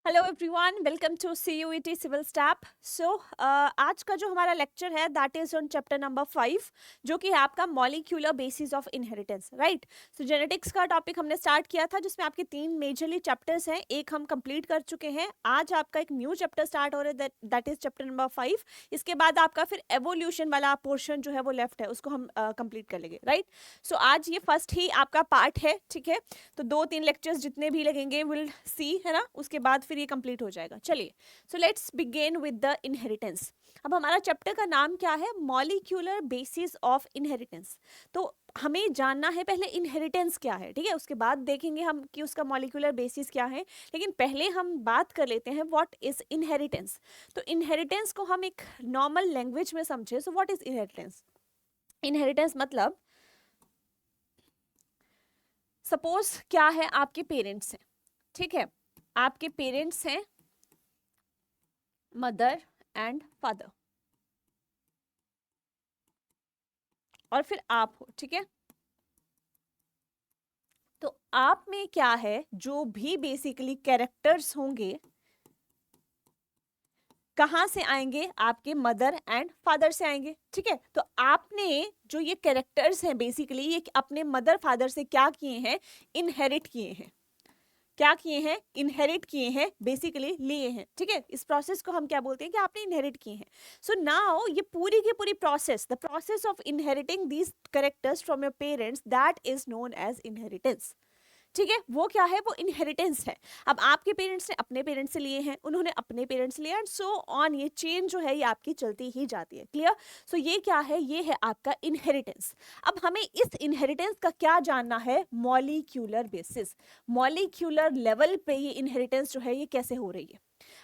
Hello everyone, welcome to CUET civil staff. आज का जो हमारा लेक्चर है that is on chapter number 5, जो कि है आपका molecular basis of inheritance. Right, so genetics का टॉपिक हमने स्टार्ट किया था जिसमें आपके 3 मेजरली चैप्टर्स हैं, एक हम कंप्लीट कर चुके हैं। आज आपका एक न्यू चैप्टर स्टार्ट हो रहा है, दैट इज चैप्टर नंबर 5। इसके बाद आपका फिर एवोल्यूशन वाला पोर्शन जो है वो लेफ्ट है, उसको हम कंप्लीट कर लेंगे। राइट, सो आज ये फर्स्ट ही आपका पार्ट है, ठीक है। तो 2-3 लेक्चर्स जितने भी लगेंगे विल सी, है ना, उसके बाद फिर ये कंप्लीट हो जाएगा। चलिए, so let's begin with the inheritance. अब हमारा चैप्टर का नाम क्या है? Molecular basis of inheritance. तो हमें जानना है पहले इनहेरिटेंस क्या है, ठीक है, उसके बाद देखेंगे हम कि उसका मॉलिक्यूलर बेसिस क्या है। लेकिन पहले हम बात कर लेते हैं व्हाट इज इनहेरिटेंस। तो इनहेरिटेंस को हम एक नॉर्मल लैंग्वेज में समझे। So what is inheritance? Inheritance मतलब सपोज क्या है, आपके पेरेंट्स हैं, ठीक है, आपके पेरेंट्स हैं मदर एंड फादर, और फिर आप हो, ठीक है। तो आप में क्या है, जो भी बेसिकली कैरेक्टर्स होंगे कहां से आएंगे? आपके मदर एंड फादर से आएंगे, ठीक है। तो आपने जो ये कैरेक्टर्स हैं बेसिकली ये अपने मदर फादर से क्या किए हैं? इनहेरिट किए हैं। क्या किए हैं? इनहेरिट किए हैं, बेसिकली लिए हैं, ठीक है। इस प्रोसेस को हम क्या बोलते हैं कि आपने इनहेरिट किए हैं। सो नाउ ये पूरी की पूरी process, the process of inheriting these characters from your parents, that is known as inheritance, ठीक है। वो क्या है? वो इनहेरिटेंस है। अब आपके पेरेंट्स ने अपने पेरेंट्स से लिए हैं, उन्होंने अपने पेरेंट्स लिए, एंड सो ऑन, ये चेन जो है ये आपकी चलती ही जाती है। क्लियर? सो ये क्या है? ये है आपका इनहेरिटेंस। अब हमें इस इनहेरिटेंस का क्या जानना है? मॉलिक्यूलर बेसिस, मॉलिक्यूलर लेवल पे ये इनहेरिटेंस जो है ये कैसे हो रही है।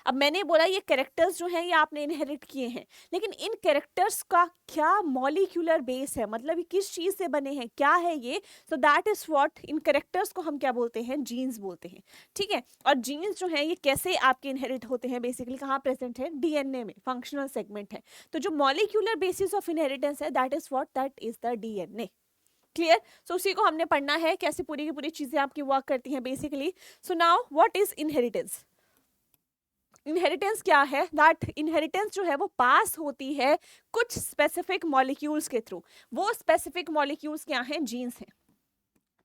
अब मैंने बोला ये कैरेक्टर्स जो हैं ये आपने इनहेरिट किए हैं, लेकिन इन कैरेक्टर्स का क्या मॉलिक्यूलर बेस है, मतलब ये किस चीज से बने हैं, क्या है ये? सो that is what, in characters को हम क्या बोलते हैं? जीन्स बोलते हैं, ठीक है। और जीन्स जो है ये कैसे आपके इनहेरिट होते हैं? बेसिकली कहाँ प्रेजेंट है? डीएनए में, फंक्शनल सेगमेंट है। तो जो मॉलिक्यूलर बेसिस ऑफ इनहेरिटेंस है that is what, that is the DNA. Clear? So उसी को हमने पढ़ना है, कैसे पूरी की पूरी चीजें आपकी वर्क करती हैं basically. So now what is inheritance? Inheritance क्या है? दैट इनहेरिटेंस जो है वो पास होती है कुछ स्पेसिफिक मॉलिक्यूल्स के थ्रू। वो स्पेसिफिक मॉलिक्यूल्स क्या हैं? जीन्स हैं,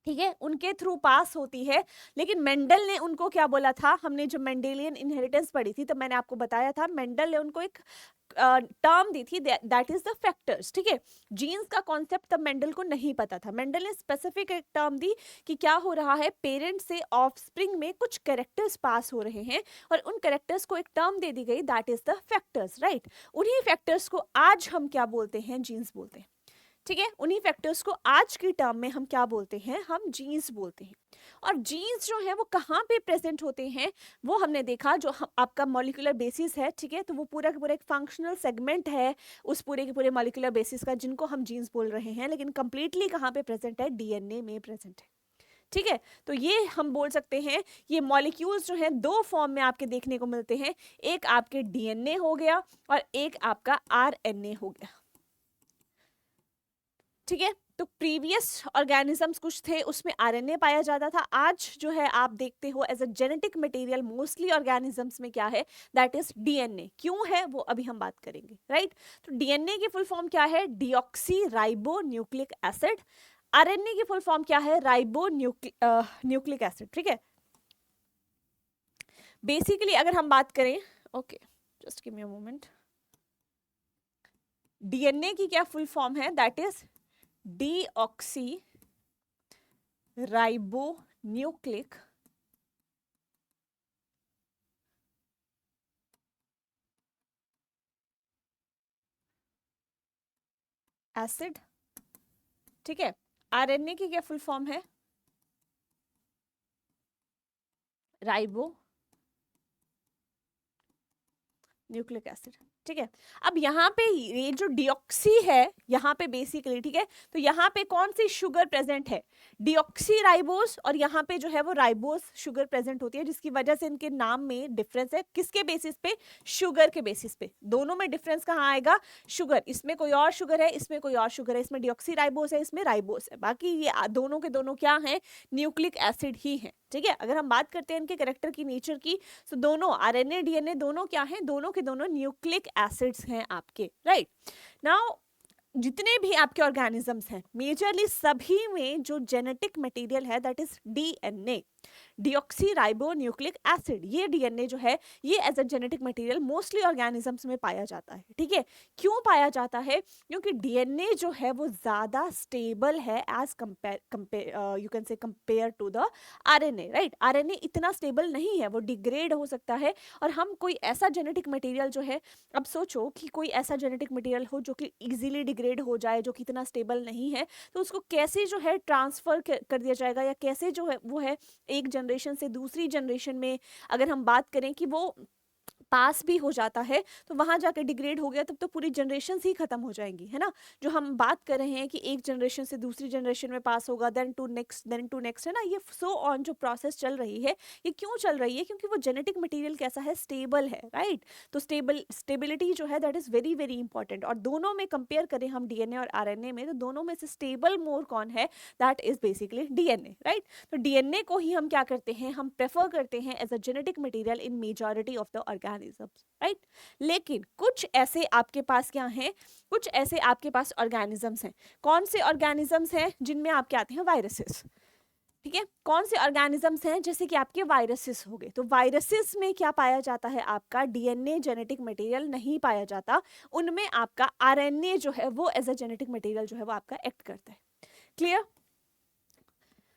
ठीक है, उनके थ्रू पास होती है। लेकिन मेंडल ने उनको क्या बोला था? हमने जब मेंडेलियन इनहेरिटेंस पढ़ी थी तब मैंने आपको बताया था, मेंडल ने उनको एक टर्म दी थी, दैट इज द फैक्टर्स, ठीक है। जीन्स का कॉन्सेप्ट तब मेंडल को नहीं पता था। मेंडल ने स्पेसिफिक एक टर्म दी कि क्या हो रहा है, पेरेंट्स से ऑफस्प्रिंग में कुछ कैरेक्टर्स पास हो रहे हैं, और उन कैरेक्टर्स को एक टर्म दे दी गई, that is the factors. Right, उन्हीं फैक्टर्स को आज हम क्या बोलते हैं? जीन्स बोलते हैं, ठीक है। उन्हीं फैक्टर्स को आज की टर्म में हम क्या बोलते हैं? हम जीन्स बोलते हैं। और जीन्स जो है वो कहाँ पे प्रेजेंट होते हैं वो हमने देखा, जो आपका मॉलिक्यूलर बेसिस है, ठीक है। तो वो पूरा का पूरा एक फंक्शनल सेगमेंट है उस पूरे के पूरे मॉलिक्यूलर बेसिस का, जिनको हम जीन्स बोल रहे हैं। लेकिन कंप्लीटली कहाँ पे प्रेजेंट है? डीएनए में प्रेजेंट है, ठीक है। तो ये हम बोल सकते हैं, ये मॉलिक्यूल्स जो हैं दो फॉर्म में आपके देखने को मिलते हैं, एक आपके डीएनए हो गया और एक आपका आरएनए हो गया, ठीक है। तो प्रीवियस ऑर्गेनिजम्स कुछ थे उसमें आरएनए पाया जाता था, आज जो है आप देखते हो as a genetic material mostly organisms में क्या है? That is DNA. क्यों है वो अभी हम बात करेंगे। राइट, तो डीएनए की फुल फॉर्म क्या है? Deoxy ribo nucleic acid. RNA की फुल फॉर्म क्या है? राइबो न्यूक्लिक एसिड, ठीक है। बेसिकली अगर हम बात करें, okay just give me a moment, DNA की क्या फुल फॉर्म है? That is deoxy ribo nucleic acid, ठीक है। आरएनए की क्या फुल फॉर्म है? राइबो न्यूक्लिक एसिड, ठीक है। अब यहाँ पे ये जो डिऑक्सी है यहाँ पे बेसिकली, ठीक है, तो यहाँ पे कौन सी शुगर प्रेजेंट है? डिऑक्सी राइबोस, और यहाँ पे जो है वो राइबोस शुगर प्रेजेंट होती है, जिसकी वजह से इनके नाम में डिफरेंस है। किसके बेसिस पे? शुगर के बेसिस पे। दोनों में डिफरेंस कहाँ आएगा? शुगर। इसमें कोई और शुगर है, इसमें कोई और शुगर है, इसमें डिऑक्सी राइबोस है, इसमें राइबोस है। बाकी ये दोनों के दोनों क्या है? न्यूक्लिक एसिड ही है, ठीक है। अगर हम बात करते हैं इनके कैरेक्टर की, नेचर की, तो दोनों आरएनए डीएनए दोनों क्या हैं, दोनों के दोनों न्यूक्लिक एसिड्स हैं आपके, राइट। नाउ जितने भी आपके ऑर्गेनिजम्स हैं मेजरली सभी में जो जेनेटिक मटेरियल है that is DNA, deoxyribonucleic acid, ये डीएनए जो है ये as a genetic material mostly organisms में पाया जाता है, ठीक है। क्यों पाया जाता है? क्योंकि डीएनए जो है वो ज्यादा स्टेबल है as compare you can say compare to the RNA, right. RNA इतना स्टेबल नहीं है, वो डिग्रेड हो सकता है, और हम कोई ऐसा जेनेटिक मटेरियल जो है, अब सोचो कि कोई ऐसा जेनेटिक मटेरियल हो जो कि इजीली डिग्रेड हो जाए, जो कि इतना स्टेबल नहीं है, तो उसको कैसे जो है ट्रांसफर कर दिया जाएगा, या कैसे जो है वो है एक जनरेशन से दूसरी जनरेशन में अगर हम बात करें कि वो पास भी हो जाता है, तो वहां जाकर डिग्रेड हो गया तब तो पूरी जनरेशन ही खत्म हो जाएंगी, है ना। जो हम बात कर रहे हैं कि एक जनरेशन से दूसरी जनरेशन में पास होगा, देन टू नेक्स्ट, है ना, ये सो ऑन जो प्रोसेस चल रही है, ये क्यों चल रही है? क्योंकि वो जेनेटिक मटेरियल कैसा है, स्टेबल है, राइट। तो स्टेबिलिटी जो है that is very very important. और दोनों में कंपेयर करें हम डीएनए और आरएनए में, तो दोनों में से स्टेबल मोर कौन है? That is basically DNA, right. तो डीएनए को ही हम क्या करते हैं, हम प्रेफर करते हैं as a genetic material in majority of the organism, right. लेकिन कुछ ऐसे आपके पास क्या हैं, कुछ ऐसे आपके पास ऑर्गेनिजम्स हैं। कौन से ऑर्गेनिजम्स हैं? जिनमें आपके आते हैं वायरसेस, ठीक है। कौन से ऑर्गेनिजम्स हैं? जैसे कि आपके वायरसेस हो गए। तो वायरसेस में क्या पाया जाता है? आपका डीएनए जेनेटिक मटेरियल नहीं पाया जाता, उनमें आपका आरएनए जो है वो एज अ जेनेटिक मटेरियल जो है वो आपका एक्ट करता है। Clear?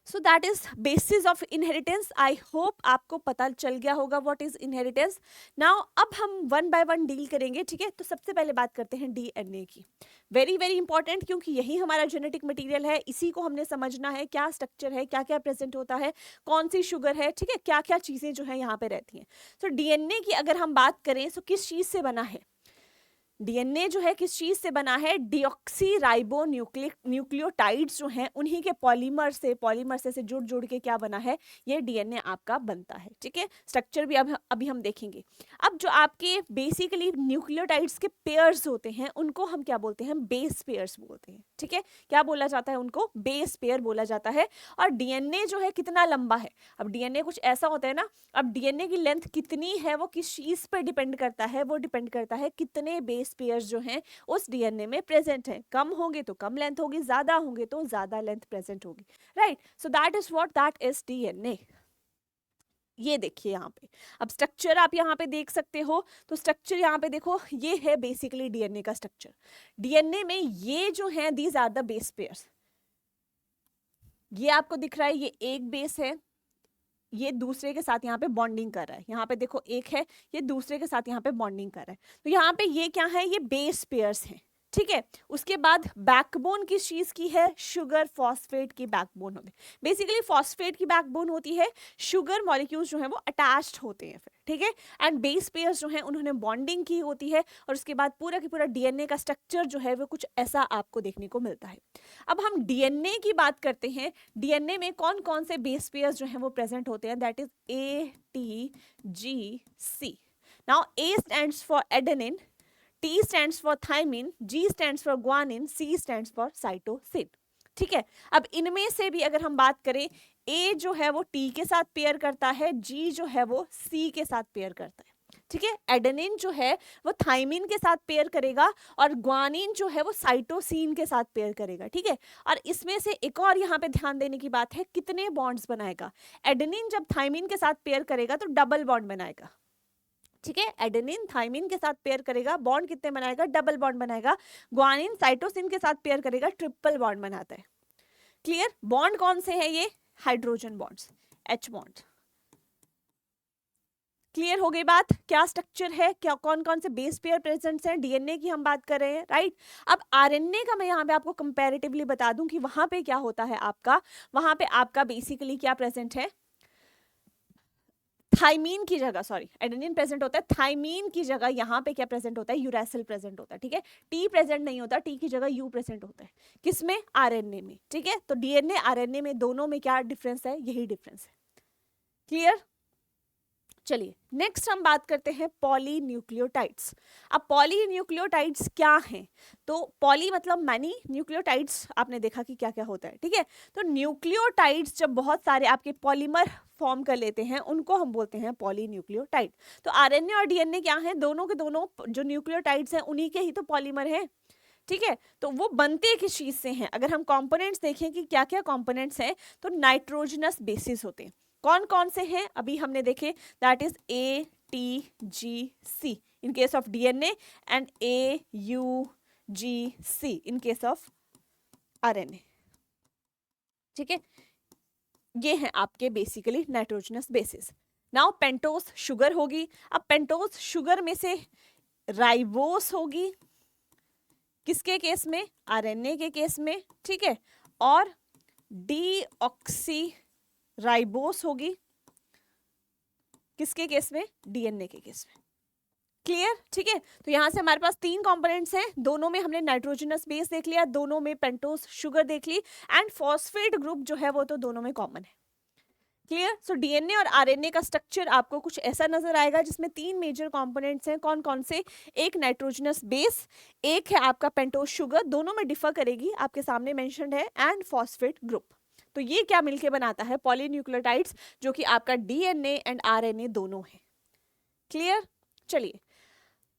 So that is basis of inheritance. I hope आपको पता चल गया होगा व्हाट इज इनहेरिटेंस। नाउ अब हम वन बाय वन डील करेंगे, ठीक है। तो सबसे पहले बात करते हैं डीएनए की। वेरी वेरी इंपॉर्टेंट, क्योंकि यही हमारा जेनेटिक मटेरियल है, इसी को हमने समझना है, क्या स्ट्रक्चर है, क्या क्या प्रेजेंट होता है, कौन सी शुगर है, ठीक है, क्या क्या चीजें जो है यहाँ पे रहती हैं। तो डीएनए की अगर हम बात करें तो किस चीज से बना है? डीएनए जो है किस चीज से बना है? डिऑक्सी राइबो न्यूक्लियोटाइड्स जो हैं उन्हीं के पॉलीमर से जुड़ जुड़ के क्या बना है? ये डीएनए आपका बनता है, ठीक है। स्ट्रक्चर भी अभी हम देखेंगे। अब जो आपके बेसिकली न्यूक्लियोटाइड्स के पेयर्स होते हैं उनको हम क्या बोलते हैं? बेस पेयर्स बोलते हैं, ठीक है। क्या बोला जाता है उनको? बेस पेयर बोला जाता है। और डीएनए जो है कितना लंबा है? अब डीएनए कुछ ऐसा होता है ना, अब डीएनए की लेंथ कितनी है वो किस चीज पर डिपेंड करता है? वो डिपेंड करता है कितने बेस पेयर्स जो हैं उस डीएनए में प्रेजेंट हैं। कम होंगे तो कम लेंथ होगी, ज्यादा होंगे तो ज्यादा लेंथ प्रेजेंट होगी, right. So that is what that is DNA. ये देखिए यहाँ पे, अब स्ट्रक्चर आप यहाँ पे देख सकते हो। तो स्ट्रक्चर यहाँ पे देखो, ये है बेसिकली डीएनए का स्ट्रक्चर। डीएनए में ये जो है these are the base pairs. ये आपको दिख रहा है, ये एक बेस है, ये दूसरे के साथ यहाँ पे बॉन्डिंग कर रहा है। यहाँ पे देखो एक है, ये दूसरे के साथ यहाँ पे बॉन्डिंग कर रहा है। तो यहाँ पे ये क्या है? ये बेस पेयर्स हैं, ठीक है। उसके बाद बैकबोन किस चीज की है? शुगर फॉस्फेट की बैकबोन होती है। बेसिकली फॉस्फेट की बैकबोन होती है, शुगर मॉलिक्यूल्स जो है वो अटैच्ड होते हैं फिर, ठीक है। एंड बेस पेयर्स जो है उन्होंने बॉन्डिंग की होती है, और उसके बाद पूरा की पूरा डीएनए का स्ट्रक्चर जो है वो कुछ ऐसा आपको देखने को मिलता है। अब हम डीएनए की बात करते हैं। डीएनए में कौन कौन से बेस पेयर्स जो है वो प्रेजेंट होते हैं? That is ATGC। Now A stands for adenine, T stands for thymine, G stands for guanine, C stands for cytosine, ठीक है। अब इनमें से भी अगर हम बात करें, A जो है वो T के साथ पेयर करता है, G जो है वो C के साथ पेयर करता है, ठीक है। एडेनिन जो है वो थाइमिन के साथ पेयर करेगा, और ग्वानिन जो है वो साइटोसिन के साथ पेयर करेगा, ठीक है। और इसमें से एक और यहाँ पे ध्यान देने की बात है, कितने बॉन्ड्स बनाएगा? एडेनिन जब थाइमिन के साथ पेयर करेगा तो डबल बॉन्ड बनाएगा, ठीक है। एडेनिन थाइमिन के साथ पेयर करेगा, बॉन्ड कितने बनाएगा? डबल बॉन्ड बनाएगा। ग्वानिन साइटोसिन के साथ पेयर करेगा, ट्रिपल बॉन्ड बनाता है। क्लियर? बॉन्ड कौन से हैं? ये hydrogen bonds, H bond. Clear हो गई बात? क्या स्ट्रक्चर है, क्या कौन कौन से बेस पेयर प्रेजेंट्स हैं? डीएनए की हम बात कर रहे हैं, राइट। अब आरएनए का मैं यहाँ पे आपको कंपैरेटिवली बता दूं कि वहां पे क्या होता है आपका, वहां पे आपका बेसिकली क्या प्रेजेंट है? थाइमीन की जगह, सॉरी एडेनिन प्रेजेंट होता है, थाइमीन की जगह यहाँ पे क्या प्रेजेंट होता है? यूरैसिल प्रेजेंट होता है, ठीक है। टी प्रेजेंट नहीं होता, टी की जगह यू प्रेजेंट होता है। किसमें? आरएनए में, ठीक है। तो डीएनए आरएनए में दोनों में क्या डिफरेंस है? यही डिफरेंस है। क्लियर? चलिए नेक्स्ट हम बात करते हैं पॉलीन्यूक्लियोटाइड्स। अब पॉलीन्यूक्लियोटाइड्स क्या हैं? तो पॉली मतलब मैनी, न्यूक्लियोटाइड्स आपने देखा कि क्या क्या होता है, ठीक है। तो न्यूक्लियोटाइड्स जब बहुत सारे आपके पॉलीमर फॉर्म कर लेते हैं उनको हम बोलते हैं पॉलीन्यूक्लियोटाइड। तो आरएनए और डीएनए क्या है? दोनों के दोनों जो न्यूक्लियोटाइड्स हैं उन्हीं के ही तो पॉलीमर हैं, ठीक है। तो वो बनते किस चीज से हैं? अगर हम कंपोनेंट्स देखें कि क्या क्या कंपोनेंट्स हैं, तो नाइट्रोजनस बेसिस होते हैं। कौन कौन से हैं अभी हमने देखे, that is ATGC in case of DNA and AUGC in case of RNA, ठीक है। ये हैं आपके basically nitrogenous bases. Now pentose sugar होगी। अब पेंटोस शुगर में से राइबोस होगी, किसके केस में? आरएनए के केस में, ठीक है। और डीऑक्सी राइबोस होगी, किसके केस में? डीएनए के केस में। क्लियर, ठीक है। तो यहां से हमारे पास 3 कंपोनेंट्स हैं, दोनों में हमने नाइट्रोजनस बेस देख लिया, दोनों में पेंटोस शुगर देख ली, एंड फॉस्फेट ग्रुप जो है वो तो दोनों में कॉमन है। क्लियर। सो डीएनए और आरएनए का स्ट्रक्चर आपको कुछ ऐसा नजर आएगा जिसमें 3 मेजर कंपोनेंट्स हैं। कौन कौन से? एक नाइट्रोजनस बेस, एक है आपका पेंटोस शुगर, दोनों में डिफर करेगी, आपके सामने मेंशन्ड है, एंड फॉस्फेट ग्रुप। तो ये क्या मिलके बनाता है? पॉलीन्यूक्लियोटाइड्स, जो कि आपका डीएनए एंड आरएनए दोनों है। क्लियर। चलिए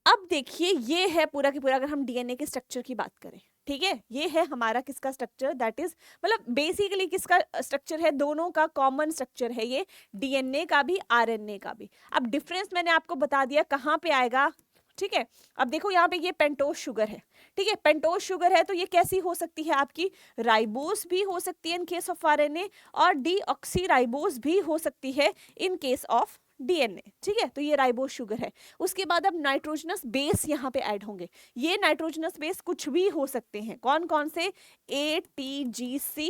अब देखिए, ये है पूरा की पूरा, अगर हम डीएनए के स्ट्रक्चर की बात करें, ठीक है, ये है हमारा किसका स्ट्रक्चर, दैट इज मतलब बेसिकली किसका स्ट्रक्चर है? दोनों का कॉमन स्ट्रक्चर है ये, डीएनए का भी आरएनए का भी। अब डिफरेंस मैंने आपको बता दिया कहाँ पे आएगा, ठीक है। अब देखो यहाँ पे ये पेंटोस शुगर है, ठीक है। पेंटोस शुगर है तो ये कैसी हो सकती है? आपकी राइबोस भी हो सकती है इन केस ऑफ आरएनए, और डीऑक्सी राइबोस भी हो सकती है इन केस ऑफ डीएनए, ठीक है। तो ये राइबोस शुगर है। उसके बाद अब नाइट्रोजनस बेस यहाँ पे ऐड होंगे। ये नाइट्रोजनस बेस कुछ भी हो सकते हैं। कौन कौन से? ATGC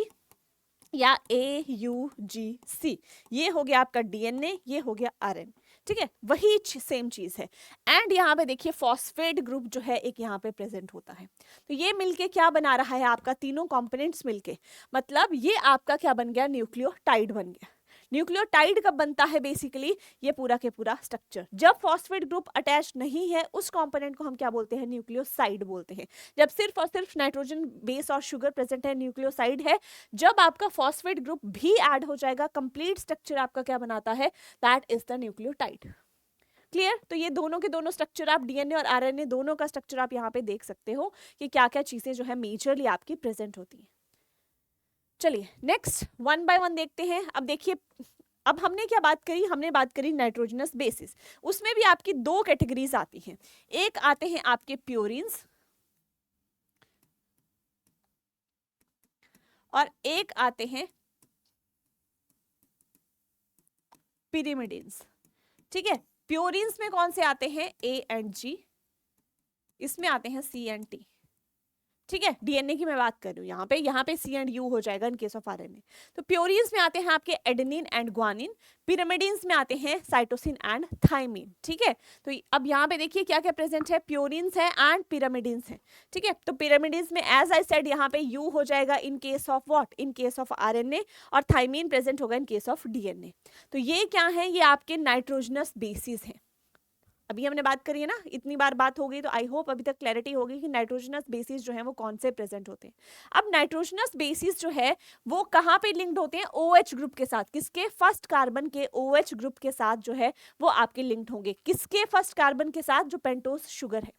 या AUGC। ये हो गया आपका डीएनए, ये हो गया आरएनए, ठीक है। वही सेम चीज है। एंड यहाँ पे देखिए फॉस्फेट ग्रुप जो है एक यहाँ पे प्रेजेंट होता है। तो ये मिलके क्या बना रहा है? आपका तीनों कंपोनेंट्स मिलके, मतलब ये आपका क्या बन गया? न्यूक्लियोटाइड बन गया। न्यूक्लियोटाइड कब बनता है? बेसिकली ये पूरा के पूरा स्ट्रक्चर जब फॉस्फेट ग्रुप अटैच नहीं है, उस कंपोनेंट को हम क्या बोलते हैं? न्यूक्लियोसाइड बोलते हैं। जब सिर्फ और सिर्फ नाइट्रोजन बेस और शुगर प्रेजेंट है, न्यूक्लियोसाइड है। जब आपका फॉस्फेट ग्रुप भी ऐड हो जाएगा, कंप्लीट स्ट्रक्चर आपका क्या बनाता है? That is the nucleotide. Clear. तो ये दोनों के दोनों स्ट्रक्चर, आप डीएनए और आरएनए दोनों का स्ट्रक्चर आप यहाँ पे देख सकते हो कि क्या क्या चीजें जो है मेजरली आपकी प्रेजेंट होती है। चलिए नेक्स्ट वन बाय वन देखते हैं। अब देखिए, अब हमने क्या बात करी? हमने बात करी नाइट्रोजनस बेसिस। उसमें भी आपकी 2 कैटेगरीज आती हैं। एक आते हैं आपके प्योरिन्स और एक आते हैं पिरिमिडिन्स, ठीक है। प्योरिन्स में कौन से आते हैं? A एंड G, इसमें आते हैं C एंड T, ठीक है। डीएनए की मैं बात कर रही हूँ यहाँ पे C एंड U हो जाएगा इन केस ऑफ आरएनए। तो प्योरिन्स में आते हैं आपके एडेनिन एंड ग्वानिन, पिरामिडिन्स में आते हैं साइटोसिन एंड थाइमिन, ठीक है। तो अब यहाँ पे देखिए क्या क्या प्रेजेंट है? प्योरिन्स है एंड पिरामिडिन्स है, ठीक है। तो पिरामिडिन्स में एज आई सेड यहाँ पे U हो जाएगा इन case of what? In case of RNA, और थाइमिन प्रेजेंट होगा इन केस ऑफ डीएनए। तो ये क्या है? ये आपके नाइट्रोजनस बेसिस है। अभी हमने बात करी है ना, इतनी बार बात हो गई, तो आई होप अभी तक क्लैरिटी होगी कि नाइट्रोजनस बेसिस जो है वो कौन से प्रेजेंट होते हैं। अब नाइट्रोजनस बेसिस जो है वो कहाँ पे लिंक्ड होते हैं? OH ग्रुप के साथ। किसके? फर्स्ट कार्बन के OH ग्रुप के साथ जो है वो आपके लिंक्ड होंगे। किसके फर्स्ट कार्बन के साथ? जो पेंटोस शुगर है।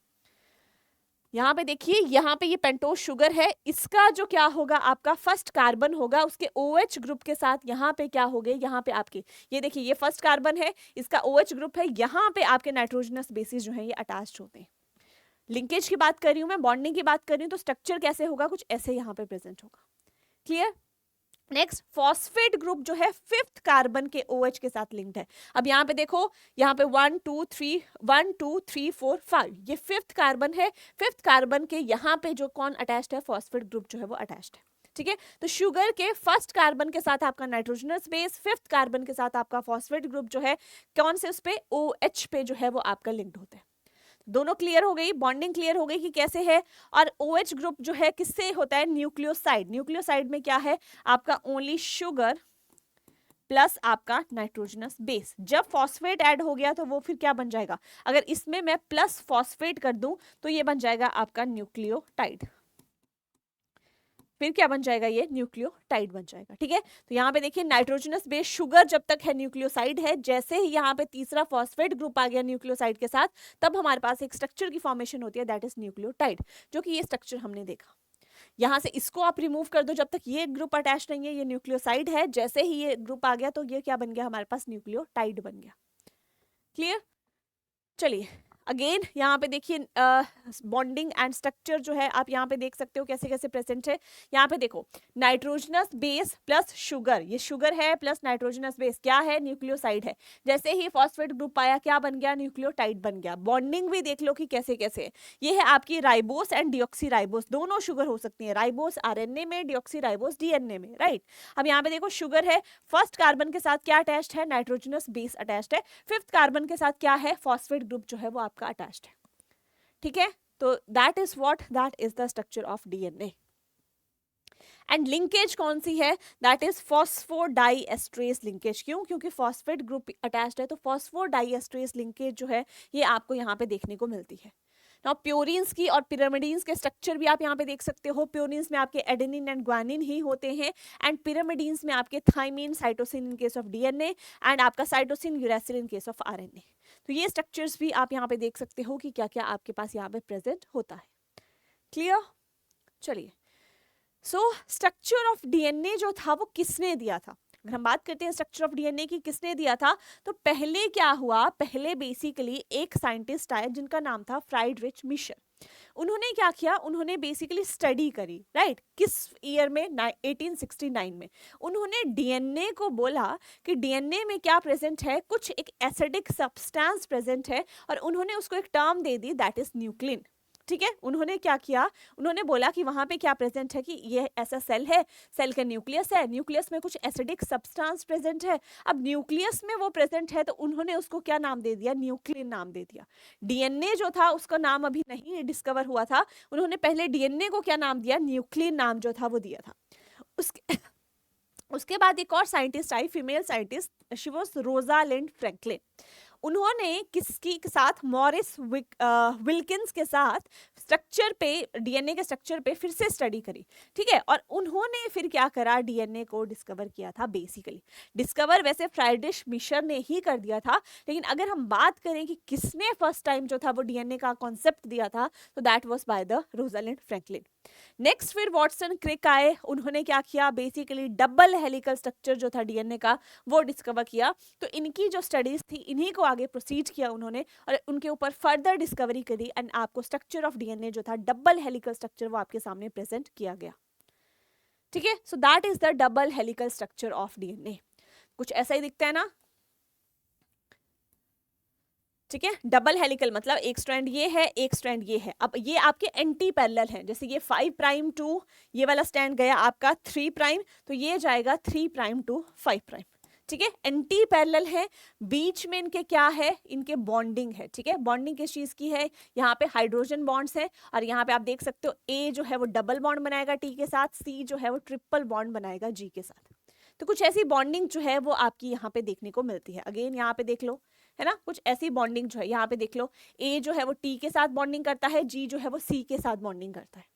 यहाँ पे देखिए, यहाँ पे ये पेंटोस शुगर है, इसका जो क्या होगा? आपका फर्स्ट कार्बन होगा उसके OH ग्रुप के साथ। यहाँ पे क्या हो गए? यहाँ पे आपके ये देखिए, ये फर्स्ट कार्बन है, इसका OH ग्रुप है, यहाँ पे आपके नाइट्रोजनस बेसिस जो है ये अटैच्ड होते हैं। लिंकेज की बात कर रही हूँ मैं, बॉन्डिंग की बात कर रही हूँ, तो स्ट्रक्चर कैसे होगा? कुछ ऐसे यहाँ पे प्रेजेंट होगा। क्लियर। नेक्स्ट फॉस्फेट ग्रुप जो है 5th कार्बन के OH के साथ लिंक्ड है। अब यहाँ पे देखो, यहाँ पे 1 2 3 4 5, ये 5th कार्बन है। 5th कार्बन के यहाँ पे जो कौन अटैच्ड है? फॉस्फेट ग्रुप जो है वो अटैच्ड है, ठीक है। तो शुगर के फर्स्ट कार्बन के साथ आपका नाइट्रोजनस बेस, 5th कार्बन के साथ आपका फॉस्फेट ग्रुप जो है कौन से? उस पे OH पे जो है वो आपका लिंक्ड होता है। दोनों क्लियर हो गई, बॉन्डिंग क्लियर हो गई कि कैसे है। और OH ग्रुप जो है किससे होता है? न्यूक्लियोसाइड। न्यूक्लियोसाइड में क्या है? आपका ओनली शुगर प्लस आपका नाइट्रोजनस बेस। जब फॉस्फेट ऐड हो गया तो वो फिर क्या बन जाएगा, अगर इसमें मैं प्लस फॉस्फेट कर दूं तो ये बन जाएगा आपका न्यूक्लियोटाइड। फिर क्या बन जाएगा, ये न्यूक्लियोटाइड बन जाएगा। ठीक है, तो यहाँ पे देखिए नाइट्रोजनस बेस शुगर जब तक है न्यूक्लियोसाइड है, जैसे ही यहाँ पे तीसरा फॉस्फेट ग्रुप आ गया न्यूक्लियोसाइड के साथ, तब हमारे पास एक स्ट्रक्चर की फॉर्मेशन होती है, दैट इज न्यूक्लियोटाइड, जो कि ये स्ट्रक्चर हमने देखा। यहाँ से इसको आप रिमूव कर दो, जब तक ये ग्रुप अटैच नहीं है, ये न्यूक्लियोसाइड है, जैसे ही ये ग्रुप आ गया तो ये क्या बन गया, हमारे पास न्यूक्लियोटाइड बन गया। क्लियर? चलिए अगेन यहाँ पे देखिए बॉन्डिंग एंड स्ट्रक्चर जो है आप यहाँ पे देख सकते हो कैसे कैसे प्रेजेंट है। यहाँ पे देखो नाइट्रोजनस बेस प्लस शुगर, ये शुगर है प्लस नाइट्रोजनस बेस क्या है, न्यूक्लियोसाइड है। जैसे ही फॉस्फेट ग्रुप आया क्या बन गया, न्यूक्लियोटाइड बन गया। बॉन्डिंग भी देख लो कि कैसे कैसे है। ये है आपकी राइबोस एंड डिऑक्सीराइबोस, दोनों शुगर हो सकती है, राइबोस आरएनए में, डिऑक्सीराइबोस डीएनए में, राइट। अब यहाँ पे देखो शुगर है, फर्स्ट कार्बन के साथ क्या अटैच्ड है, नाइट्रोजनस बेस अटैच्ड है, फिफ्थ कार्बन के साथ क्या है, फॉस्फेट ग्रुप जो है वो आपका अटैच्ड है। ठीक है, तो that is what, that is the structure of DNA. And linkage कौन सी है, दैट इज फॉस्फोडाइएस्ट्रेज लिंकेज। क्यों, क्योंकि फॉस्फेट ग्रुप अटैच्ड है, तो फॉस्फोडाइएस्ट्रेज लिंकेज जो है ये आपको यहाँ पे देखने को मिलती है। नाउ प्योरीन्स की और पिरामिडीन्स के स्ट्रक्चर भी आप यहाँ पे देख सकते हो। प्योरीन्स में आपके एडेनिन एंड ग्वानिन ही होते हैं, एंड पिरामिडीन्स में आपके thymine, cytosine in case of DNA, and आपका cytosine, uracil in case of RNA. तो ये स्ट्रक्चर्स भी आप यहाँ पे देख सकते हो कि क्या क्या आपके पास यहाँ पे प्रेजेंट होता है। क्लियर? चलिए, सो स्ट्रक्चर ऑफ डीएनए जो था वो किसने दिया था, अगर हम बात करते हैं स्ट्रक्चर ऑफ डीएनए की किसने दिया था, तो पहले क्या हुआ, पहले बेसिकली एक साइंटिस्ट आए जिनका नाम था फ्राइडरिच मिशर। उन्होंने क्या किया, उन्होंने बेसिकली स्टडी करी, राइट। किस ईयर में, 1869 में। उन्होंने डीएनए को बोला कि डीएनए में क्या प्रेजेंट है, कुछ एक एसिडिक सब्सटेंस प्रेजेंट है, और उन्होंने उसको एक term they the, that is nuclein. ठीक है, उन्होंने क्या किया, उन्होंने बोला कि वहां पे क्या प्रेजेंट है, कि ये ऐसा सेल है, सेल का न्यूक्लियस है, न्यूक्लियस में कुछ एसिडिक सब्सटेंस प्रेजेंट है। अब न्यूक्लियस में वो प्रेजेंट है, तो उन्होंने उसको क्या नाम दे दिया, न्यूक्लिन नाम दे दिया। डीएनए जो था उसका नाम अभी नहीं डिस्कवर हुआ था, उन्होंने पहले डीएनए को क्या नाम दिया, न्यूक्लिन नाम जो था वो दिया था। उसके बाद एक और scientist I, female scientist, she was Rosalind Franklin. उन्होंने किसकी के साथ, मॉरिस विल्किंस के साथ स्ट्रक्चर पे, डीएनए के स्ट्रक्चर पे फिर से स्टडी करी। ठीक है, और उन्होंने फिर क्या करा, डीएनए को डिस्कवर किया था। बेसिकली डिस्कवर वैसे फ्राइडरिच मिशर ने ही कर दिया था, लेकिन अगर हम बात करें कि किसने फर्स्ट टाइम जो था वो डीएनए का कॉन्सेप्ट दिया था, तो that was by the Rosalind Franklin. Next फिर वॉटसन क्रिक आए, उन्होंने क्या किया, बेसिकली डबल हेलिकल स्ट्रक्चर जो था डीएनए का वो डिस्कवर किया। तो इनकी जो स्टडीज थी, इन्हीं को आगे प्रोसीड किया उन्होंने, और उनके ऊपर फर्दर डिस्कवरी करी, एंड आपको स्ट्रक्चर ऑफ डीएनए जो था डबल हेलिकल स्ट्रक्चर वो आपके सामने प्रेजेंट किया गया। ठीक है, सो that is the double helical structure of DNA. कुछ ऐसा ही दिखता है ना। ठीक है, डबल हेलिकल मतलब एक स्ट्रैंड ये है, एक स्ट्रैंड ये है। अब ये आपके एंटी पैरेलल हैं, जैसे ये 5 प्राइम टू ये वाला स्टैंड गया आपका 3 प्राइम, तो ये जाएगा 3 प्राइम टू 5 प्राइम। ठीक है, एंटी पैरेलल है, बीच में इनके क्या है, इनके बॉन्डिंग है। ठीक है, बॉन्डिंग किस चीज की है, यहाँ पे हाइड्रोजन बॉन्ड्स है, और यहाँ पे आप देख सकते हो ए जो है वो डबल बॉन्ड बनाएगा टी के साथ, सी जो है वो ट्रिपल बॉन्ड बनाएगा जी के साथ। तो कुछ ऐसी बॉन्डिंग जो है वो आपकी यहाँ पे देखने को मिलती है। अगेन यहाँ पे देख लो, है ना, कुछ ऐसी बॉन्डिंग जो है यहाँ पे देख लो, ए जो है वो टी के साथ बॉन्डिंग करता है, जी जो है वो सी के साथ बॉन्डिंग करता है।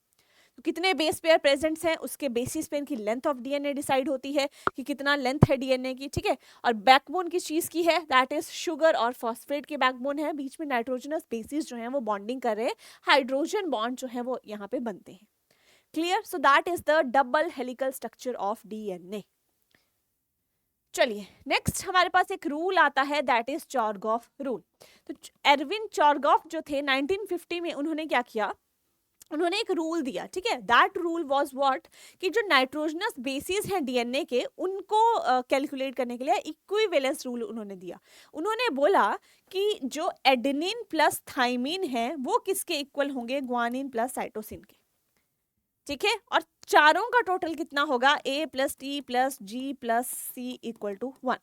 तो कितने बेस पेयर प्रेजेंट्स हैं, उसके बेसिस पे इनकी लेंथ ऑफ डीएनए डिसाइड होती है कि कितना लेंथ है डीएनए की। ठीक है, और बैकबोन किस चीज की है, दैट इज शुगर और फॉस्फेट के बैकबोन है, बीच में नाइट्रोजनस बेसिस जो है वो बॉन्डिंग कर रहे हैं, हाइड्रोजन बॉन्ड जो है वो यहाँ पे बनते हैं। Clear? So that is the double helical structure of DNA. चलिए नेक्स्ट हमारे पास एक रूल आता है, दैट इज चॉर्गॉफ रूल। तो एरविन चॉर्गॉफ जो थे 1950 में, उन्होंने क्या किया, उन्होंने एक रूल दिया। ठीक है, दैट रूल वाज व्हाट, कि जो नाइट्रोजनस बेसिस हैं डीएनए के, उनको कैलकुलेट करने के लिए इक्विवेलेंस रूल उन्होंने दिया। उन्होंने बोला कि जो एडेनिन प्लस थाइमिन है वो किसके इक्वल होंगे, ग्वानिन प्लस साइटोसिन के। ठीक है, और चारों का टोटल कितना होगा, A plus T plus G plus C equal to 1।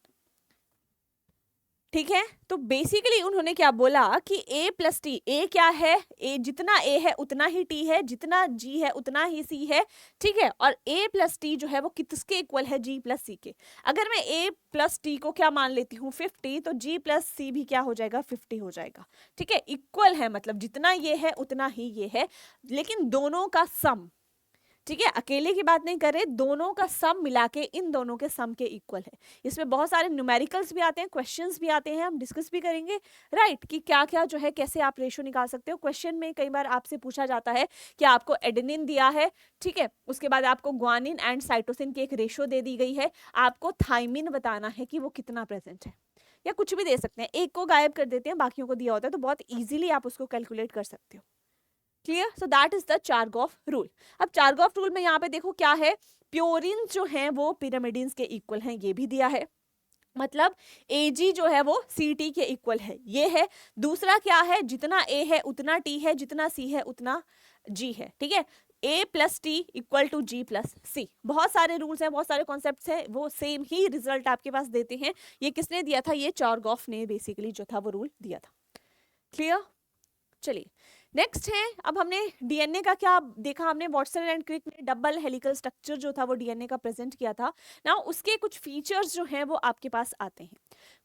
ठीक है, तो बेसिकली उन्होंने क्या बोला कि a प्लस टी, ए क्या है, ए जितना a है उतना ही t है, जितना g है उतना ही c है, ठीक है, और a प्लस टी जो है वो किसके इक्वल है, g प्लस c के। अगर मैं a प्लस टी को क्या मान लेती हूँ 50, तो g प्लस c भी क्या हो जाएगा 50 हो जाएगा, ठीक है, इक्वल है, मतलब जितना ये है उतना ही ये है, लेकिन दोनों का सम, ठीक है, अकेले की बात नहीं कर रहे, दोनों का सम मिला के इन दोनों के सम के इक्वल है। इसमें बहुत सारे न्यूमेरिकल्स भी आते हैं, क्वेश्चंस भी आते हैं, हम डिस्कस भी करेंगे, राइट, कि क्या क्या जो है कैसे आप रेशो निकाल सकते हो। क्वेश्चन में कई बार आपसे पूछा जाता है कि आपको एडेनिन दिया है, ठीक है, उसके बाद आपको ग्वानिन एंड साइटोसिन की एक रेशो दे दी गई है, आपको थाइमिन बताना है कि वो कितना प्रेजेंट है, या कुछ भी दे सकते हैं, एक को गायब कर देते हैं, बाकियों को दिया होता है, तो बहुत ईजिली आप उसको कैलकुलेट कर सकते हो। Clear, so that is the Chargaff rule. अब चारगॉफ रूल में यहाँ पे देखो क्या है, प्योरिन जो है वो पिरामिडिन्स के इक्वल हैं, ये भी दिया है, मतलब Ag जो है वो Ct के इक्वल है, ये है। दूसरा क्या है, जितना A है उतना T है, जितना C है उतना G है, ठीक है, A plus T equal to G plus C। बहुत सारे रूल्स हैं, बहुत सारे कॉन्सेप्ट्स हैं, वो सेम ही रिजल्ट आपके पास देते हैं। ये किसने दिया था, ये चारगॉफ ने बेसिकली जो था वो रूल दिया था। क्लियर, चलिए नेक्स्ट है, अब हमने डीएनए का क्या देखा, हमने वॉटसन एंड क्रिक ने डबल हेलिकल स्ट्रक्चर जो था वो डीएनए का प्रेजेंट किया था ना, उसके कुछ फीचर्स जो हैं वो आपके पास आते हैं।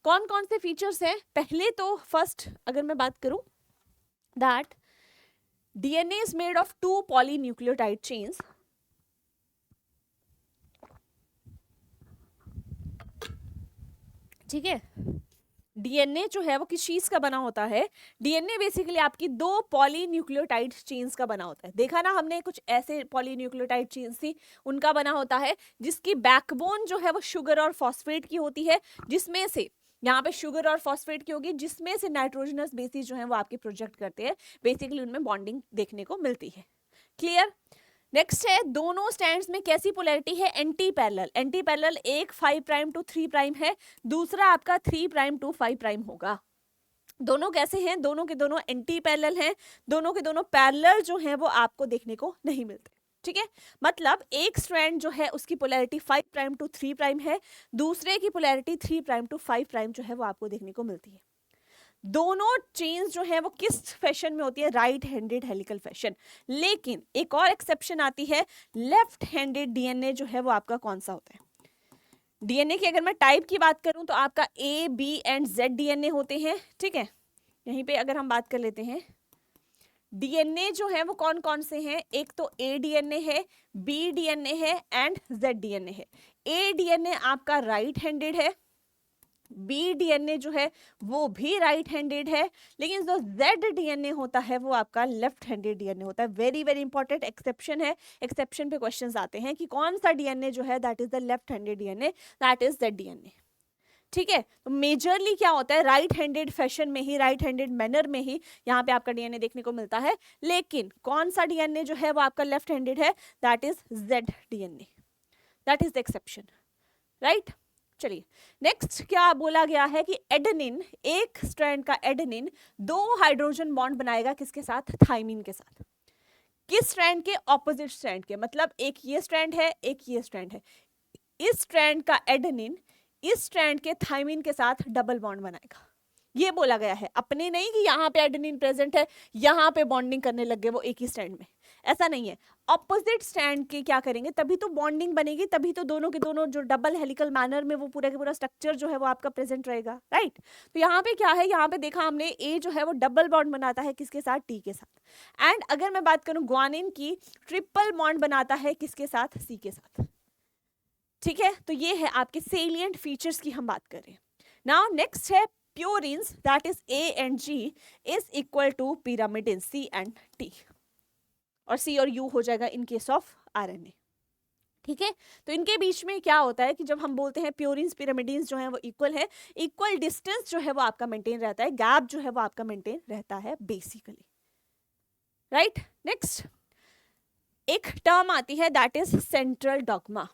कौन कौन से फीचर्स हैं, पहले तो फर्स्ट अगर मैं बात करूं, that DNA is made of 2 polynucleotide chains, ठीक है, डीएनए जो है वो किस चीज का बना होता है, डीएनए बेसिकली आपकी 2 पॉलीन्यूक्लियोटाइड चेन्स का बना होता है। देखा ना हमने, कुछ ऐसे पॉलीन्यूक्लियोटाइड चेन्स थी, उनका बना होता है, जिसकी बैकबोन जो है वो शुगर और फॉस्फेट की होती है, जिसमें से यहाँ पे शुगर और फॉस्फेट की होगी, जिसमें से नाइट्रोजनस बेसिस जो है वो आपके प्रोजेक्ट करते हैं, बेसिकली उनमें बॉन्डिंग देखने को मिलती है। क्लियर, नेक्स्ट है, दोनों स्टैंड्स में कैसी पोलैरिटी है, एंटी पैरेलल। एंटी पैरेलल, एक 5 प्राइम टू 3 प्राइम है, दूसरा आपका 3 प्राइम टू 5 प्राइम होगा। दोनों कैसे हैं, दोनों के दोनों एंटी पैरेलल हैं, दोनों के दोनों पैरेलल जो हैं वो आपको देखने को नहीं मिलते, ठीक है, मतलब एक स्ट्रैंड जो है उसकी पोलैरिटी 5 प्राइम टू 3 प्राइम है, दूसरे की पोलैरिटी 3 प्राइम टू 5 प्राइम जो है वो आपको देखने को मिलती है। दोनों चेन्स जो है वो किस फैशन में होती है, राइट हैंडेड हेलिकल फैशन। लेकिन एक और एक्सेप्शन आती है, लेफ्ट हैंडेड डीएनए जो है वो आपका कौन सा होता है। डीएनए की अगर मैं टाइप की बात करूं तो आपका ए, बी एंड जेड डीएनए होते हैं, ठीक है। यहीं पे अगर हम बात कर लेते हैं, डीएनए जो है वो कौन कौन से हैं, एक तो ए डीएनए है, बी डीएनए है एंड जेड डीएनए है। ए डीएनए आपका राइट हैंडेड है, बी डीएनए जो है वो भी राइट हैंडेड है, लेकिन जो जेड डीएनए होता है वो आपका लेफ्ट हैंडेड डीएनए होता है। वेरी वेरी इंपॉर्टेंट एक्सेप्शन है, एक्सेप्शन पे क्वेश्चंस आते हैं कि कौन सा डीएनए जो है that is the left handed DNA, that is Z DNA, ठीक है। तो मेजरली क्या होता है, राइट हैंडेड फैशन में ही, राइट हैंडेड मैनर में ही यहाँ पे आपका डीएनए देखने को मिलता है, लेकिन कौन सा डीएनए जो है वो आपका लेफ्ट हैंडेड है, that is Z DNA, that is the exception, right. चलिए नेक्स्ट क्या बोला गया है कि एडेनिन, एक स्ट्रैंड का एडेनिन 2 हाइड्रोजन बॉन्ड बनाएगा, किसके साथ, थाइमिन के साथ। किस स्ट्रैंड के, ऑपोजिट स्ट्रैंड के, मतलब एक ये स्ट्रैंड है, एक ये स्ट्रैंड है, इस स्ट्रैंड का एडेनिन इस स्ट्रैंड के थाइमिन के साथ डबल बॉन्ड बनाएगा। ये बोला गया है, अपने नहीं कि यहाँ पे एडेनिन प्रेजेंट है, यहाँ पे बॉन्डिंग करने लग गए वो एक ही स्ट्रैंड में, ऐसा नहीं है। ऑपोजिट स्ट्रैंड के क्या करेंगे, तभी तो बॉन्डिंग बनेगी, तभी तो दोनों के दोनों जो डबल हेलिकल मैनर में वो पूरा के पूरा स्ट्रक्चर जो है वो आपका प्रेजेंट रहेगा, राइट। तो यहाँ पे क्या है, यहाँ पे देखा हमने ए जो है वो डबल बॉन्ड बनाता है किसके साथ, टी के साथ। एंड अगर मैं बात करूं ग्वानिन की, ट्रिपल बॉन्ड बनाता है किसके साथ, सी के साथ, ठीक है। तो ये है आपके सेलिएंट फीचर्स की हम बात कर रहे हैं। नाउ नेक्स्ट है purines, that is A and G is equal to pyrimidine C and T, और सी और यू हो जाएगा इन केस ऑफ आरएनए, ठीक है। तो इनके बीच में क्या होता है कि जब हम बोलते हैं प्योरिन्स पिरामिडिन्स जो है वो इक्वल है, इक्वल डिस्टेंस जो है वो आपका मेंटेन रहता है, गैप जो है वो आपका मेंटेन रहता है बेसिकली, राइट। नेक्स्ट एक टर्म आती है that is central dogma.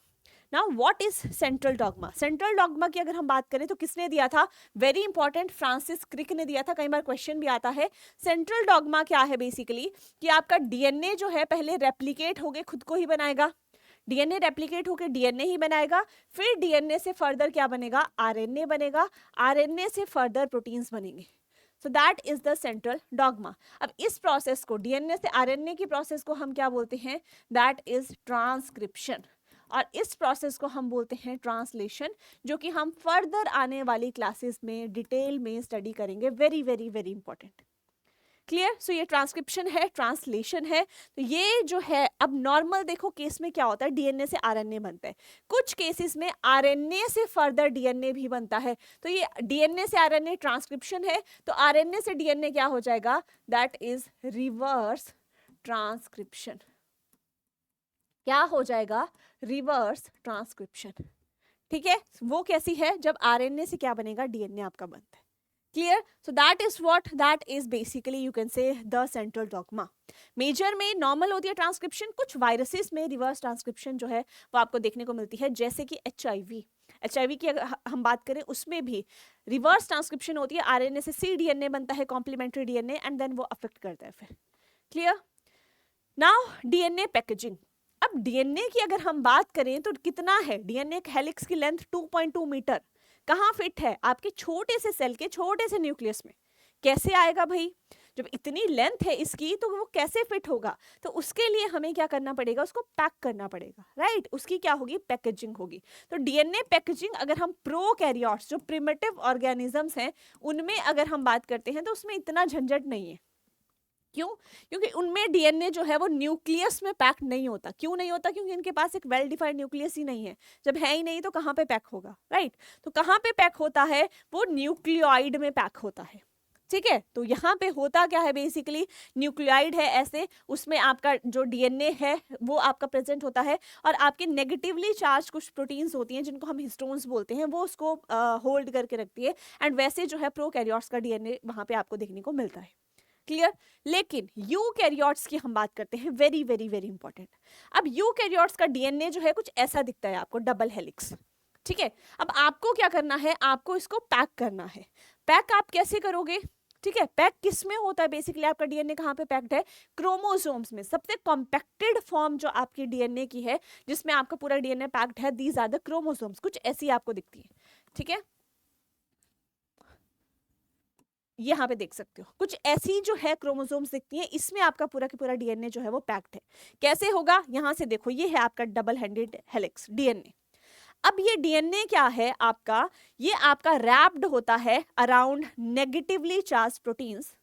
Now what is central dogma, central dogma की अगर हम बात करें तो किसने दिया था, वेरी इंपॉर्टेंट, फ्रांसिस क्रिक ने दिया था, कई बार क्वेश्चन भी आता है। सेंट्रल डॉग्मा क्या है बेसिकली, कि आपका डीएनए जो है पहले रेप्लिकेट होके खुद को ही बनाएगा, डीएनए रेप्लिकेट होकर डीएनए ही बनाएगा, फिर डीएनए से फर्दर क्या बनेगा, आरएनए बनेगा, आरएनए से फर्दर प्रोटीन्स बनेंगे। सो that is the central dogma. अब इस प्रोसेस को, डीएनए से आरएनए की प्रोसेस को हम क्या बोलते हैं, दैट इज ट्रांसक्रिप्शन, और इस प्रोसेस को हम बोलते हैं ट्रांसलेशन, जो कि हम फर्दर आने वाली क्लासेस में डिटेल में स्टडी करेंगे। Very very very important. Clear? So ये ट्रांसक्रिप्शन है, ट्रांसलेशन है। तो ये जो है, अब नॉर्मल देखो केस में क्या होता है, डीएनए से आरएनए बनता है, कुछ केसेस में आरएनए से फर्दर डीएनए भी बनता है। तो ये डीएनए से आरएनए ट्रांसक्रिप्शन है, तो आरएनए से डीएनए क्या हो जाएगा, दैट इज रिवर्स ट्रांसक्रिप्शन। क्या हो जाएगा, रिवर्स ट्रांसक्रिप्शन। ठीक है, वो कैसी है, जब आरएनए से क्या बनेगा, डीएनए आपका बनता है। Clear? So that is what, that is basically you can say the central dogma. Major में नॉर्मल होती है ट्रांसक्रिप्शन, कुछ वायरसेस में रिवर्स ट्रांसक्रिप्शन जो है वो आपको देखने को मिलती है, जैसे कि एचआईवी की अगर हम बात करें, उसमें भी रिवर्स ट्रांसक्रिप्शन होती है, आरएनए से सी डीएनए बनता है, कॉम्प्लीमेंट्री डीएनए, एंड देन वो अफेक्ट करता है फिर। क्लियर? Now DNA packaging. अब डीएनए की अगर हम बात करें तो कितना है, डीएनए हेलिक्स की लेंथ 2.2 मीटर। कहाँ फिट है, आपके छोटे से सेल के छोटे से न्यूक्लियस में। कैसे आएगा भाई, जब इतनी लेंथ है इसकी तो वो कैसे फिट होगा, तो उसके लिए हमें क्या करना पड़ेगा, उसको पैक करना पड़ेगा, राइट? उसकी क्या होगी, पैकेजिंग होगी। तो डीएनए पैकेजिंग, अगर हम प्रोकैरियोट्स जो प्रिमिटिव ऑर्गेनिजम्स हैं उनमें अगर हम बात करते हैं तो उसमें इतना झंझट नहीं है। क्यों? क्योंकि उनमें डीएनए जो है वो न्यूक्लियस में पैक नहीं होता। क्यों नहीं होता? क्योंकि इनके पास एक वेल डिफाइंड न्यूक्लियस ही नहीं है। जब है ही नहीं तो कहाँ पे पैक होगा, राइट? तो कहाँ पे पैक होता है, वो न्यूक्लियोइड में पैक होता है। ठीक है, तो यहाँ पे होता क्या है, बेसिकली न्यूक्लियोइड है ऐसे, उसमें आपका जो डीएनए है वो आपका प्रेजेंट होता है, और आपके नेगेटिवली चार्ज कुछ प्रोटीन्स होती हैं जिनको हम हिस्टोन्स बोलते हैं, वो उसको होल्ड करके रखती है। एंड वैसे जो है प्रोकैरियोट्स का डीएनए वहाँ पे आपको देखने को मिलता है। क्लियर? लेकिन यूकैरियोट्स की हम बात करते हैं, वेरी वेरी वेरी इंपॉर्टेंट। अब यूकैरियोट्स का डीएनए जो है कुछ ऐसा दिखता है आपको, डबल हेलिक्स। ठीक है, अब आपको क्या करना है, आपको इसको पैक करना है। पैक आप कैसे करोगे? ठीक है, पैक किस में होता है, बेसिकली आपका डीएनए कहाँ पे पैक्ड है, क्रोमोसोम्स में। सबसे कॉम्पैक्टेड फॉर्म जो आपकी डीएनए की है, जिसमें आपका पूरा डीएनए पैक्ड है, दीज आर द क्रोमोसोम्स। कुछ ऐसी आपको दिखती है। ठीक है, यहाँ पे देख सकते हो कुछ ऐसी जो है क्रोमोसोम्स दिखती हैं, इसमें आपका पूरा का पूरा डीएनए जो है वो पैक्ड है। कैसे होगा, यहाँ से देखो, ये है आपका डबल हेडेड हेलिक्स डीएनए। अब ये डीएनए क्या है आपका, ये आपका रैप्ड होता है अराउंड नेगेटिवली चार्ज प्रोटीन्स,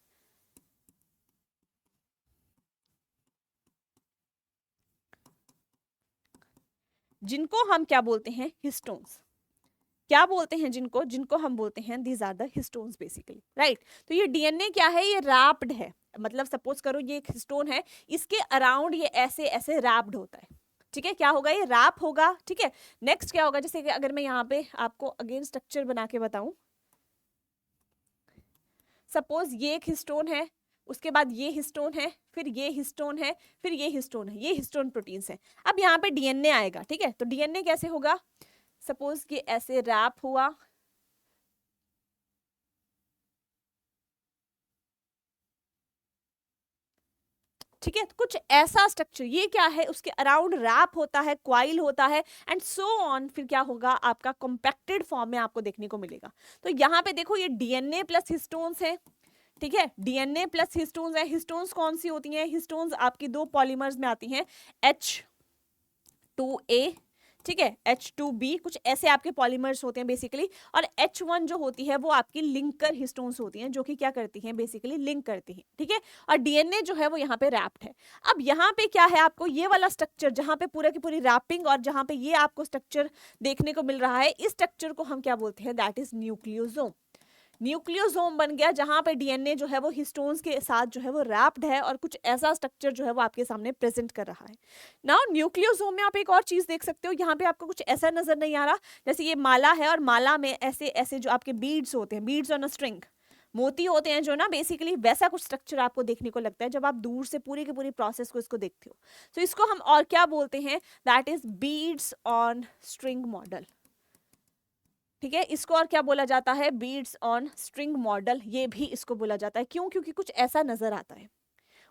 जिनको हम क्या बोलते हैं, हिस्टोन्स। क्या बोलते हैं जिनको, जिनको हम बोलते हैं these are the histones basically, right? तो ये डीएनए क्या है, ये रैप्ड है। मतलब सपोज करो ये एक हिस्टोन है, इसके अराउंड ये ऐसे ऐसे रैप्ड होता है। ठीक है, क्या होगा, ये रैप होगा। ठीक है, नेक्स्ट क्या होगा, जैसे कि अगर मैं यहाँ पे आपको अगेन स्ट्रक्चर बना के बताऊं, सपोज ये एक हिस्टोन है, उसके बाद ये हिस्टोन है, फिर ये हिस्टोन है, फिर ये हिस्टोन है, ये हिस्टोन प्रोटीन्स है। अब यहाँ पे डीएनए आएगा। ठीक है, तो डीएनए कैसे होगा, सपोज ये ऐसे रैप हुआ, ठीक है, कुछ ऐसा स्ट्रक्चर, ये क्या है, उसके अराउंड रैप होता है, क्वाइल होता है, एंड सो ऑन। फिर क्या होगा, आपका कॉम्पैक्टेड फॉर्म में आपको देखने को मिलेगा। तो यहाँ पे देखो, ये डीएनए प्लस हिस्टोन्स है। ठीक है, डीएनए प्लस हिस्टोन्स है। हिस्टोन्स कौन सी होती हैं, हिस्टोन्स आपकी दो पॉलीमर्स में आती हैं, H2A, ठीक है, H2B, कुछ ऐसे आपके पॉलीमर्स होते हैं बेसिकली, और H1 जो होती है वो आपकी लिंकर हिस्टोन्स होती हैं, जो कि क्या करती हैं, बेसिकली लिंक करती हैं। ठीक है, और डीएनए जो है वो यहाँ पे रैप्ड है। अब यहाँ पे क्या है, आपको ये वाला स्ट्रक्चर जहाँ पे पूरा की पूरी रैपिंग, और जहाँ पे ये आपको स्ट्रक्चर देखने को मिल रहा है, इस स्ट्रक्चर को हम क्या बोलते हैं, दैट इज न्यूक्लियोसोम। न्यूक्लियोसोम बन गया, जहां पे डीएनए जो है वो हिस्टोन्स के साथ जो है वो रैप्ड है, और कुछ ऐसा स्ट्रक्चर जो है वो आपके सामने प्रेजेंट कर रहा है। नाउ न्यूक्लियोसोम में आप एक और चीज देख सकते हो, यहाँ पे आपको कुछ ऐसा नजर नहीं आ रहा, जैसे ये माला है, और माला में ऐसे ऐसे जो आपके बीड्स होते हैं, बीड्स ऑन अ स्ट्रिंग, मोती होते हैं जो ना, बेसिकली वैसा कुछ स्ट्रक्चर आपको देखने को लगता है जब आप दूर से पूरी की पूरी प्रोसेस को इसको देखते हो। तो इसको हम और क्या बोलते हैं, that is beads on string model. ठीक है, इसको और क्या बोला जाता है, बीड्स ऑन स्ट्रिंग मॉडल, ये भी इसको बोला जाता है। क्यों? क्योंकि कुछ ऐसा नजर आता है।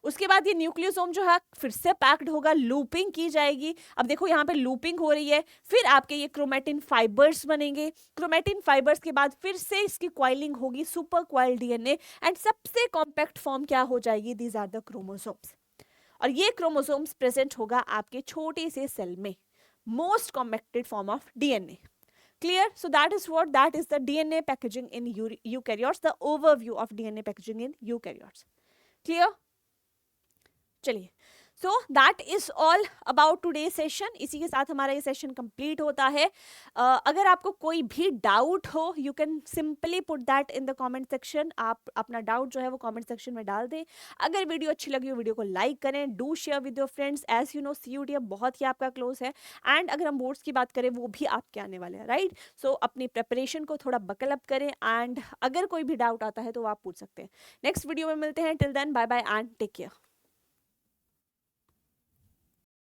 उसके बाद ये न्यूक्लियोसोम जो है फिर से पैक्ड होगा, लूपिंग की जाएगी। अब देखो यहाँ पे लूपिंग हो रही है, फिर आपके ये क्रोमेटिन फाइबर्स बनेंगे, क्रोमेटिन फाइबर्स के बाद फिर से इसकी क्वाइलिंग होगी, सुपर क्वाइल डीएनए, एंड सबसे कॉम्पैक्ट फॉर्म क्या हो जाएगी, दीज आर द क्रोमोसोम्स। और ये क्रोमोसोम्स प्रेजेंट होगा आपके छोटे से सेल में, most compacted form of DNA. Clear? So that is the DNA packaging in eukaryotes, the overview of DNA packaging in eukaryotes. Clear? चलिए, सो that is all about today session. इसी के साथ हमारा ये सेशन कंप्लीट होता है। अगर आपको कोई भी डाउट हो, you can simply put that in the comment section. आप अपना डाउट जो है वो कमेंट सेक्शन में डाल दें। अगर वीडियो अच्छी लगी हो, वीडियो को लाइक करें, do share with your friends. As you know CUT अब बहुत ही आपका क्लोज है, एंड अगर हम बोर्ड्स की बात करें वो भी आपके आने वाले हैं, राइट। सो अपनी प्रेपरेशन को थोड़ा बकल अप करें, एंड अगर कोई भी डाउट आता है तो आप पूछ सकते हैं। नेक्स्ट वीडियो में मिलते हैं। Till then bye bye and take care.